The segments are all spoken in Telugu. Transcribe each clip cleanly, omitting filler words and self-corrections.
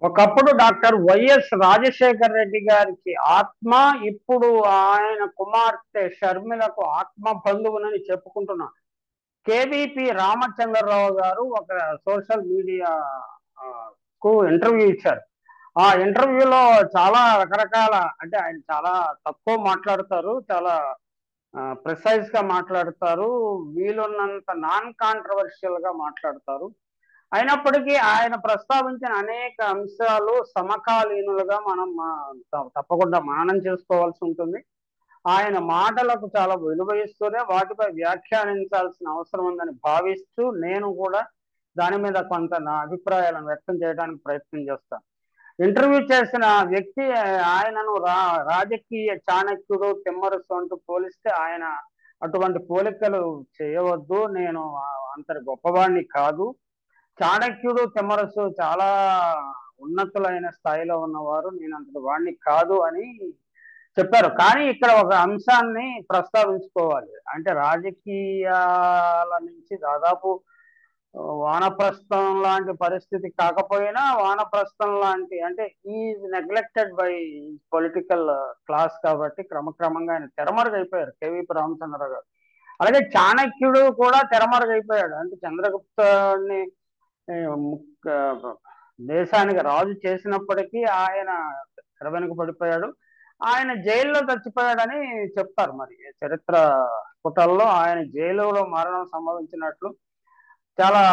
ఒకప్పుడు డాక్టర్ వైఎస్ రాజశేఖర రెడ్డి గారికి ఆత్మ, ఇప్పుడు ఆయన కుమార్తె షర్మిలకు ఆత్మ బంధువునని చెప్పుకుంటున్నాను. కేవీపీ రామచంద్రరావు గారు ఒక సోషల్ మీడియా ఆ, కు ఇంటర్వ్యూ ఇచ్చారు. ఆ ఇంటర్వ్యూలో చాలా రకరకాల, అంటే ఆయన చాలా తక్కువ మాట్లాడతారు, చాలా ప్రిసైజ్ గా మాట్లాడతారు, వీలున్నంత నాన్ కాంట్రవర్షియల్ గా మాట్లాడతారు. అయినప్పటికీ ఆయన ప్రస్తావించిన అనేక అంశాలు సమకాలీనులుగా మనం తప్పకుండా మననం చేసుకోవాల్సి ఉంటుంది. ఆయన మాటలకు చాలా విలువ ఇస్తూనే వాటిపై వ్యాఖ్యానించాల్సిన అవసరం ఉందని భావిస్తూ నేను కూడా దాని మీద కొంత నా అభిప్రాయాలను వ్యక్తం చేయడానికి ప్రయత్నం చేస్తాను. ఇంటర్వ్యూ చేసిన వ్యక్తి ఆయనను రాజకీయ చాణక్యుడు తిమ్మరసు అంటూ పోలిస్తే ఆయన అటువంటి పోలికలు చేయవద్దు, నేను అంతటి గొప్పవాడిని కాదు, చాణక్యుడు తిమ్మరసు చాలా ఉన్నతులైన స్థాయిలో ఉన్నవారు, నేను అంతటి వాడిని కాదు అని చెప్పారు. కానీ ఇక్కడ ఒక అంశాన్ని ప్రస్తావించుకోవాలి. అంటే రాజకీయాల నుంచి దాదాపు వానప్రస్థం లాంటి పరిస్థితి కాకపోయినా వానప్రస్థం లాంటి, అంటే is neglected by political class కాబట్టి క్రమక్రమంగా ఆయన తెరమరుగైపోయారు కేవీపీ రామచంద్రరావు గారు. అలాగే చాణక్యుడు కూడా తెరమరుగైపోయాడు. అంటే చంద్రగుప్తుని దేశానికి రాజు చేసినప్పటికీ ఆయన తెర వెనుక పడిపోయాడు. ఆయన జైల్లో చచ్చిపోయాడని చెప్తారు. మరి చరిత్ర పుటల్లో ఆయన జైలులో మరణం సంభవించినట్లు, చాలా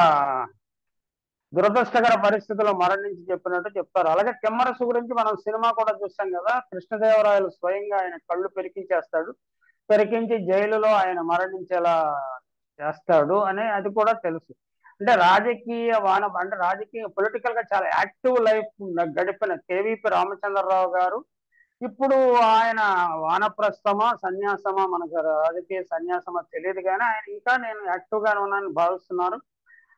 దురదృష్టకర పరిస్థితుల్లో మరణించి చెప్పినట్టు చెప్తారు. అలాగే తిమ్మరసు గురించి మనం సినిమా కూడా చూస్తాం కదా, కృష్ణదేవరాయలు స్వయంగా ఆయన కళ్ళు పెరికించేస్తాడు, పెరికించి జైలులో ఆయన మరణించేలా చేస్తాడు అనే అది కూడా తెలుసు. అంటే అంటే రాజకీయ పొలిటికల్ గా చాలా యాక్టివ్ లైఫ్ గడిపిన కేవీపీ రామచంద్రరావు గారు ఇప్పుడు ఆయన వానప్రస్థమా సన్యాసమా, మనకు రాజకీయ సన్యాసమా తెలియదు, కానీ ఆయన ఇంకా నేను యాక్టివ్ గానే ఉన్నానని భావిస్తున్నారు.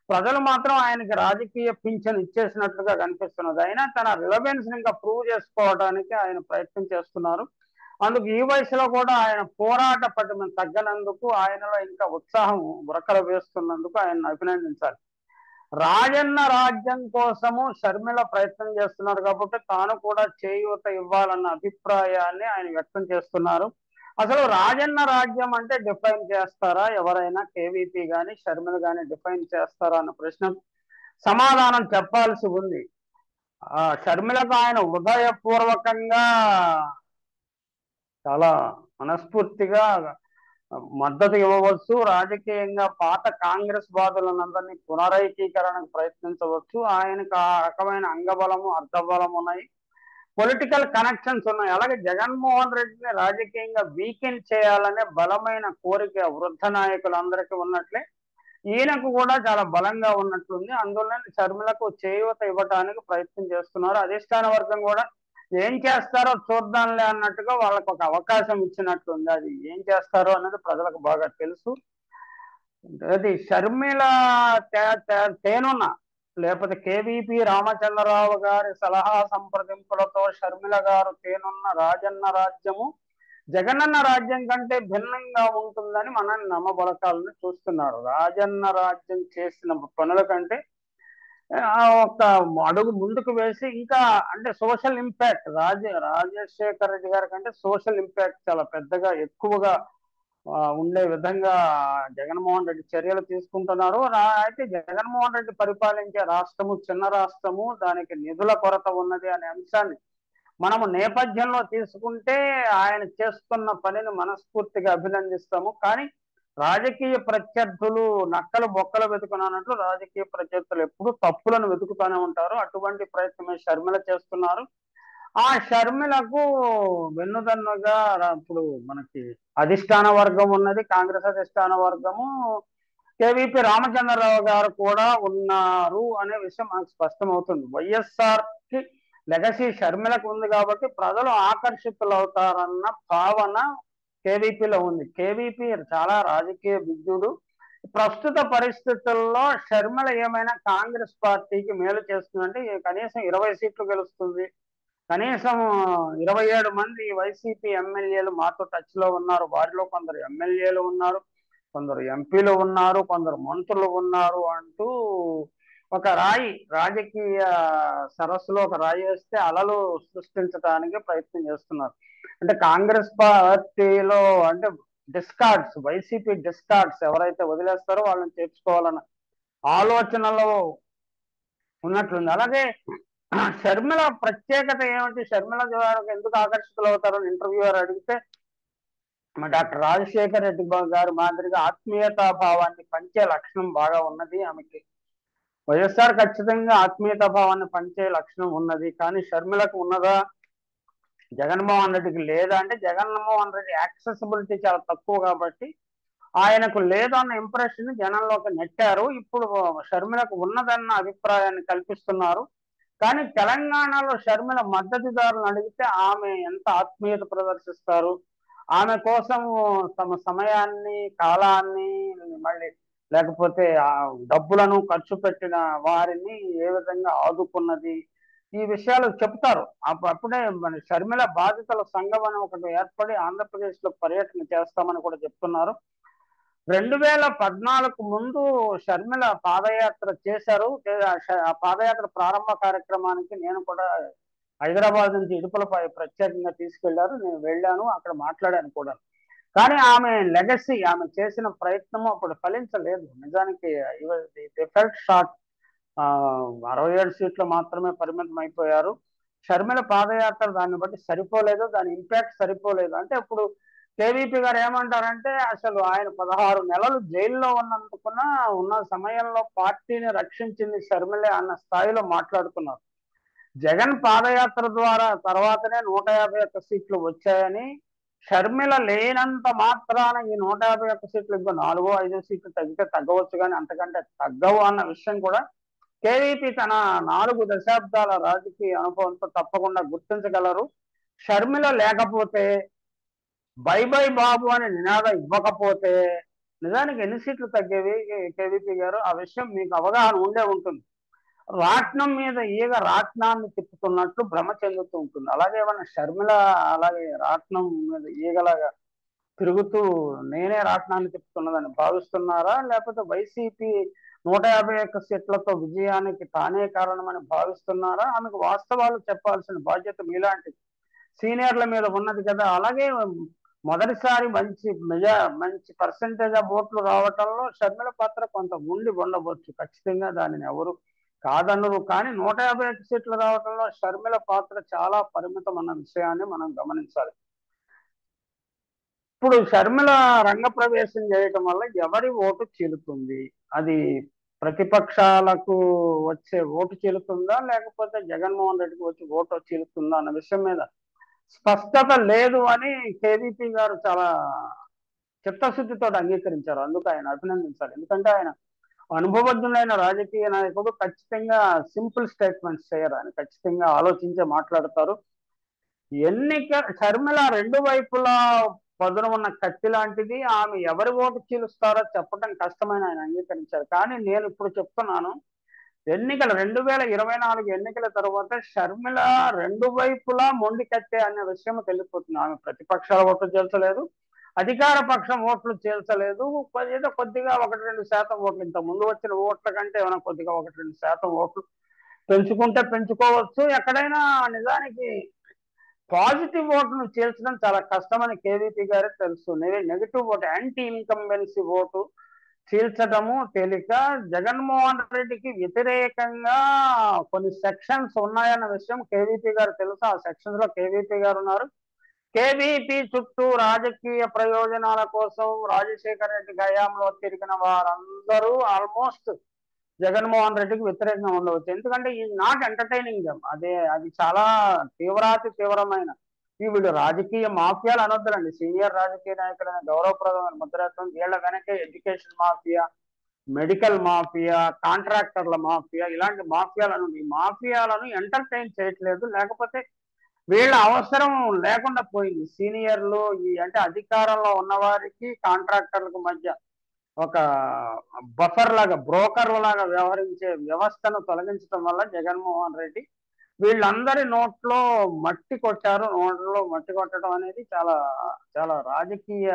ప్రజలు మాత్రం ఆయనకి రాజకీయ పింఛన్ ఇచ్చేసినట్లుగా కనిపిస్తున్నది. అయినా తన రిలవెన్స్ ఇంకా ప్రూవ్ చేసుకోవడానికి ఆయన ప్రయత్నం చేస్తున్నారు. అందుకు ఈ వయసులో కూడా ఆయన పోరాట పటిమ తగ్గనందుకు, ఆయనలో ఇంకా ఉత్సాహం ఉరకలు వేస్తున్నందుకు ఆయన అభినందించాలి. రాజన్న రాజ్యం కోసము షర్మిల ప్రయత్నం చేస్తున్నారు కాబట్టి తాను కూడా చేయూత ఇవ్వాలన్న అభిప్రాయాన్ని ఆయన వ్యక్తం చేస్తున్నారు. అసలు రాజన్న రాజ్యం అంటే డిఫైన్ చేస్తారా ఎవరైనా? కేవీపీ కానీ షర్మిల కానీ డిఫైన్ చేస్తారా అన్న ప్రశ్న సమాధానం చెప్పాల్సి ఉంది. షర్మిలకు ఆయన హృదయపూర్వకంగా చాలా మనస్ఫూర్తిగా మద్దతు ఇవ్వవచ్చు. రాజకీయంగా పాత కాంగ్రెస్ బాధలందరినీ పునరైకీకరణకు ప్రయత్నించవచ్చు. ఆయనకు ఆ రకమైన అంగబలము అర్థబలం ఉన్నాయి, పొలిటికల్ కనెక్షన్స్ ఉన్నాయి. అలాగే జగన్మోహన్ రెడ్డిని రాజకీయంగా వీకెండ్ చేయాలనే బలమైన కోరిక వృద్ధ నాయకులందరికీ ఉన్నట్లే ఈయనకు కూడా చాలా బలంగా ఉన్నట్లుంది. అందువల్ల షర్మిలకు చేయూత ఇవ్వడానికి ప్రయత్నం చేస్తున్నారు. అధిష్టాన వర్గం కూడా ఏం చేస్తారో చూద్దాంలే అన్నట్టుగా వాళ్ళకు ఒక అవకాశం ఇచ్చినట్లుంది. అది ఏం చేస్తారో అనేది ప్రజలకు బాగా తెలుసు. అది షర్మిల తేనున్న, లేకపోతే కేవీపీ రామచంద్రరావు గారి సలహా సంప్రదింపులతో షర్మిల గారు తేనున్న రాజన్న రాజ్యము జగనన్న రాజ్యం కంటే భిన్నంగా ఉంటుందని మనం నమ్మబలకాలను చూస్తున్నారు. రాజన్న రాజ్యం చేసిన పనుల కంటే ఒక అడుగు ముందుకు వేసి ఇంకా, అంటే సోషల్ ఇంపాక్ట్ రాజశేఖర రెడ్డి గారి కంటే సోషల్ ఇంపాక్ట్ చాలా పెద్దగా ఎక్కువగా ఉండే విధంగా జగన్మోహన్ రెడ్డి చర్యలు తీసుకుంటున్నారు. అయితే జగన్మోహన్ రెడ్డి పరిపాలించే రాష్ట్రము చిన్న రాష్ట్రము, దానికి నిధుల కొరత ఉన్నది అనే అంశాన్ని మనము నేపథ్యంలో తీసుకుంటే ఆయన చేస్తున్న పనిని మనస్ఫూర్తిగా అభినందిస్తాము. కానీ రాజకీయ ప్రత్యర్థులు నక్కలు బొక్కలు వెతుకున్నట్లు రాజకీయ ప్రత్యర్థులు ఎప్పుడు తప్పులను వెతుకుతూనే ఉంటారు. అటువంటి ప్రయత్నమే షర్మిల చేస్తున్నారు. ఆ షర్మిలకు వెన్నుదన్నుగా ఇప్పుడు మనకి అధిష్టాన వర్గం ఉన్నది, కాంగ్రెస్ అధిష్టాన వర్గము, కేవీపీ రామచంద్రరావు గారు కూడా ఉన్నారు అనే విషయం మనకు స్పష్టమవుతుంది. వైఎస్ఆర్ కి లెగసీ షర్మిలకు ఉంది కాబట్టి ప్రజలు ఆకర్షితులవుతారన్న భావన కేవీపీలో ఉంది. కేవీపీ చాలా రాజకీయ విద్యుడు. ప్రస్తుత పరిస్థితుల్లో షర్మిల ఏమైనా కాంగ్రెస్ పార్టీకి మేలు చేస్తుందంటే కనీసం 20 సీట్లు గెలుస్తుంది, కనీసం 27 మంది వైసీపీ ఎమ్మెల్యేలు మాతో టచ్ లో ఉన్నారు, వారిలో కొందరు ఎమ్మెల్యేలు ఉన్నారు, కొందరు ఎంపీలు ఉన్నారు, కొందరు మంత్రులు ఉన్నారు అంటూ ఒక రాయి రాజకీయ సరస్సులో ఒక రాయి వేస్తే అలలు సృష్టించడానికి ప్రయత్నం చేస్తున్నారు. అంటే కాంగ్రెస్ పార్టీలో అంటే డిస్కార్డ్స్, వైసీపీ డిస్కార్డ్స్ ఎవరైతే వదిలేస్తారో వాళ్ళని చేర్చుకోవాలన్న ఆలోచనలో ఉన్నట్లుంది. అలాగే షర్మిల ప్రత్యేకత ఏమిటి, షర్మిల ద్వారా ఎందుకు ఆకర్షితులు అవుతారని ఇంటర్వ్యూయర్ అడిగితే డాక్టర్ రాజశేఖర్ రెడ్డి గారి మాదిరిగా ఆత్మీయతా భావాన్ని పంచే లక్షణం బాగా ఉన్నది ఆమెకి. వైఎస్ఆర్ ఖచ్చితంగా ఆత్మీయతా భావాన్ని పంచే లక్షణం ఉన్నది, కానీ షర్మిలకు ఉన్నదా, జగన్మోహన్ రెడ్డికి లేదా అంటే జగన్మోహన్ రెడ్డి యాక్సెసిబిలిటీ చాలా తక్కువ కాబట్టి ఆయనకు లేదన్న ఇంప్రెషన్ జనంలోకి నెట్టారు. ఇప్పుడు షర్మిలకు ఉన్నదన్న అభిప్రాయాన్ని కల్పిస్తున్నారు. కానీ తెలంగాణలో షర్మిల మద్దతుదారులను అడిగితే ఆమె ఎంత ఆత్మీయత ప్రదర్శిస్తారు, ఆమె కోసం తమ సమయాన్ని, కాలాన్ని, మళ్ళీ లేకపోతే ఆ డబ్బులను ఖర్చు పెట్టిన వారిని ఏ విధంగా ఆదుకున్నది, ఈ విషయాలు చెప్తారు. అప్పుడే మన షర్మిల బాధితుల సంఘం అని ఒకటి ఏర్పడి ఆంధ్రప్రదేశ్ లో పర్యటన చేస్తామని కూడా చెప్తున్నారు. 2014 ముందు షర్మిల పాదయాత్ర చేశారు. ఆ పాదయాత్ర ప్రారంభ కార్యక్రమానికి నేను కూడా హైదరాబాద్ నుంచి ఇడుపులపై ప్రత్యేకంగా తీసుకెళ్లారు. నేను వెళ్ళాను, అక్కడ మాట్లాడాను కూడా. కానీ ఆమె లెగసీ, ఆమె చేసిన ప్రయత్నము అప్పుడు ఫలించలేదు. నిజానికి ఫెల్ట్ షార్ట్. 67 సీట్లు మాత్రమే పరిమితం అయిపోయారు. షర్మిల పాదయాత్ర దాన్ని బట్టి సరిపోలేదు, దాని ఇంపాక్ట్ సరిపోలేదు. అంటే ఇప్పుడు కేవీపీ గారు ఏమంటారంటే అసలు ఆయన 16 నెలలు జైల్లో ఉన్న సమయంలో పార్టీని రక్షించింది షర్మిలే అన్న స్థాయిలో మాట్లాడుతున్నారు. జగన్ పాదయాత్ర ద్వారా తర్వాతనే 151 సీట్లు వచ్చాయని, షర్మిల లేనంత మాత్రాన ఈ 151 సీట్లు ఇంకో 4-5 సీట్లు తగ్గితే తగ్గవచ్చు, కానీ అంతకంటే తగ్గవు అన్న విషయం కూడా కేవీపీ తన 4 దశాబ్దాల రాజకీయ అనుభవంతో తప్పకుండా గుర్తించగలరు. షర్మిల లేకపోతే, బై బై బాబు అని నినాదం ఇవ్వకపోతే నిజానికి ఎన్ని సీట్లు తగ్గేవి కేవీపీ గారు, ఆ విషయం మీకు అవగాహన ఉండే ఉంటుంది. రాట్నం మీద ఈగ రాట్నాన్ని తిప్పుతున్నట్లు భ్రమ చెందుతూ ఉంటుంది. అలాగే ఏమన్నా షర్మిల అలాగే రాట్నం మీద ఈగలాగా తిరుగుతూ నేనే రాట్నాన్ని తిప్పుతున్నదని భావిస్తున్నారా, లేకపోతే వైసీపీ 151 సీట్లతో విజయానికి తానే కారణమని భావిస్తున్నారా? ఆమెకు వాస్తవాలు చెప్పాల్సిన బాధ్యత మీలాంటి సీనియర్ల మీద ఉన్నది కదా. అలాగే మొదటిసారి మంచి పర్సెంటేజ్ ఆఫ్ ఓట్లు రావటంలో షర్మిల పాత్ర కొంత ఉండవచ్చు, ఖచ్చితంగా దానిని ఎవరు కాదనరు. కానీ 151 సీట్లు రావటంలో షర్మిల పాత్ర చాలా పరిమితం అన్న విషయాన్ని మనం గమనించాలి. ఇప్పుడు షర్మిల రంగప్రవేశం చేయటం వల్ల ఎవరి ఓటు చీలుతుంది, అది ప్రతిపక్షాలకు వచ్చే ఓటు చీలుతుందా, లేకపోతే జగన్మోహన్ రెడ్డికి వచ్చి ఓటు చీలుతుందా అన్న విషయం మీద స్పష్టత లేదు అని కేవీపీ గారు చాలా చిత్తశుద్ధితో అంగీకరించారు. అందుకు ఆయన అభినందించాలి. ఎందుకంటే ఆయన అనుభవజ్ఞులైన రాజకీయ నాయకుడు, ఖచ్చితంగా సింపుల్ స్టేట్మెంట్స్ చేయరు, ఆయన ఖచ్చితంగా ఆలోచించే మాట్లాడతారు. షర్మిల రెండు వైపులా పదును ఉన్న కత్తి లాంటిది, ఆమె ఎవరి ఓటు చీలుస్తారో చెప్పడం కష్టమైన ఆయన అంగీకరించారు. కానీ నేను ఇప్పుడు చెప్తున్నాను, 2024 ఎన్నికల తర్వాత షర్మిల రెండు వైపులా మొండి కత్తే అనే విషయం తెలిసిపోతుంది. ఆమె ప్రతిపక్షాల ఓట్లు చేల్చలేదు, అధికార పక్షం ఓట్లు చేల్చలేదు. ఏదో కొద్దిగా 1-2% ఓట్లు, ఇంత ముందు వచ్చిన ఓట్ల కంటే ఏమైనా కొద్దిగా 1-2% ఓట్లు పెంచుకుంటే పెంచుకోవచ్చు. ఎక్కడైనా నిజానికి పాజిటివ్ ఓటును చేర్చడం చాలా కష్టమని కేవీపీ గారే తెలుసు. Negative vote, anti incumbency vote చీల్చడము తేలిక. జగన్మోహన్ రెడ్డికి వ్యతిరేకంగా కొన్ని సెక్షన్స్ ఉన్నాయన్న విషయం కేవీపీ గారు తెలుసు. ఆ సెక్షన్స్ లో కేవీపీ గారు ఉన్నారు. కేవీపీ చుట్టూ రాజకీయ ప్రయోజనాల కోసం రాజశేఖర రెడ్డి హయాంలో తిరిగిన వారందరూ ఆల్మోస్ట్ జగన్మోహన్ రెడ్డికి వ్యతిరేకంగా ఉండవచ్చు. ఎందుకంటే ఈ నాట్ ఎంటర్టైనింగ్ దెమ్. అది చాలా తీవ్రమైన వీళ్ళు రాజకీయ మాఫియాలు అనొద్దులండి. సీనియర్ రాజకీయ నాయకులైన గౌరవప్రదమైన ముద్రత్వం, వీళ్ళ వెనకే ఎడ్యుకేషన్ మాఫియా, మెడికల్ మాఫియా, కాంట్రాక్టర్ల మాఫియా, ఇలాంటి మాఫియాలను, ఈ మాఫియాలను ఎంటర్టైన్ చేయట్లేదు. లేకపోతే వీళ్ళ అవసరం లేకుండా పోయింది. సీనియర్లు అంటే అధికారంలో ఉన్నవారికి కాంట్రాక్టర్లకు మధ్య ఒక బఫర్ లాగా, బ్రోకర్ లాగా వ్యవహరించే వ్యవస్థను తొలగించడం వల్ల జగన్మోహన్ రెడ్డి వీళ్ళందరి నోట్లో మట్టి కొట్టారు. నోట్లో మట్టి కొట్టడం అనేది చాలా చాలా రాజకీయ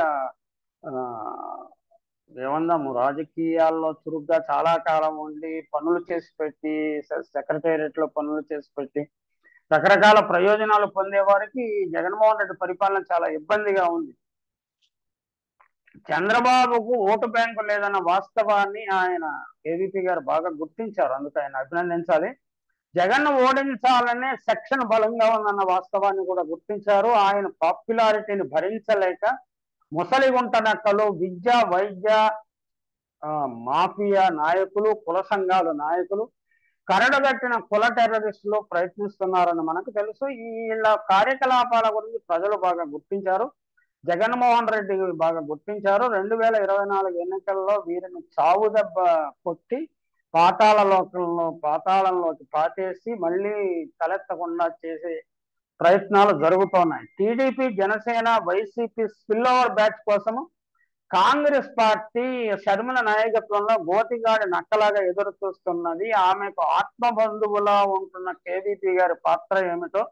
ఏమందాము, రాజకీయాల్లో చురుగ్గా చాలా కాలం ఉండి పనులు చేసి పెట్టి, సెక్రటేరియట్ లో పనులు చేసి పెట్టి రకరకాల ప్రయోజనాలు పొందే వారికి జగన్మోహన్ రెడ్డి పరిపాలన చాలా ఇబ్బందిగా ఉంది. చంద్రబాబుకు ఓటు బ్యాంకు లేదన్న వాస్తవాన్ని ఆయన కేవీపీ గారు బాగా గుర్తించారు. అందుకు ఆయన అభినందించాలి. జగన్ ఓడించాలనే సెక్షన్ బలంగా ఉందన్న వాస్తవాన్ని కూడా గుర్తించారు. ఆయన పాపులారిటీని భరించలేక ముసలిగుంట నక్కలు, విద్య వైద్య మాఫియా నాయకులు, కుల సంఘాల నాయకులు, కరడుగట్టిన కుల టెర్రరిస్టులు ప్రయత్నిస్తున్నారని మనకు తెలుసు. వీళ్ళ కార్యకలాపాల గురించి ప్రజలు బాగా గుర్తించారు. జగన్మోహన్ రెడ్డి బాగా గుర్తించారు. 2024 ఎన్నికల్లో వీరిని చావు దెబ్బ కొట్టి పాతాళంలోకి పాతేసి మళ్ళీ తలెత్తకుండా చేసే ప్రయత్నాలు జరుగుతున్నాయి. TDP, Janasena, YCP spill over batch కోసము కాంగ్రెస్ పార్టీ షర్మిల నాయకత్వంలో గోతిగాడి నక్కలాగా ఎదురు చూస్తున్నది. ఆమెకు ఆత్మబంధువులా ఉంటున్న కేవీపీ గారి పాత్ర ఏమిటో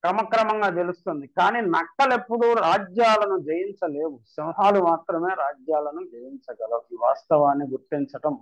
క్రమక్రమంగా తెలుస్తుంది. కానీ నక్కలు ఎప్పుడూ రాజ్యాలను జయించలేవు, సింహాలు మాత్రమే రాజ్యాలను జయించగలవు. ఈ వాస్తవాన్ని గుర్తించటం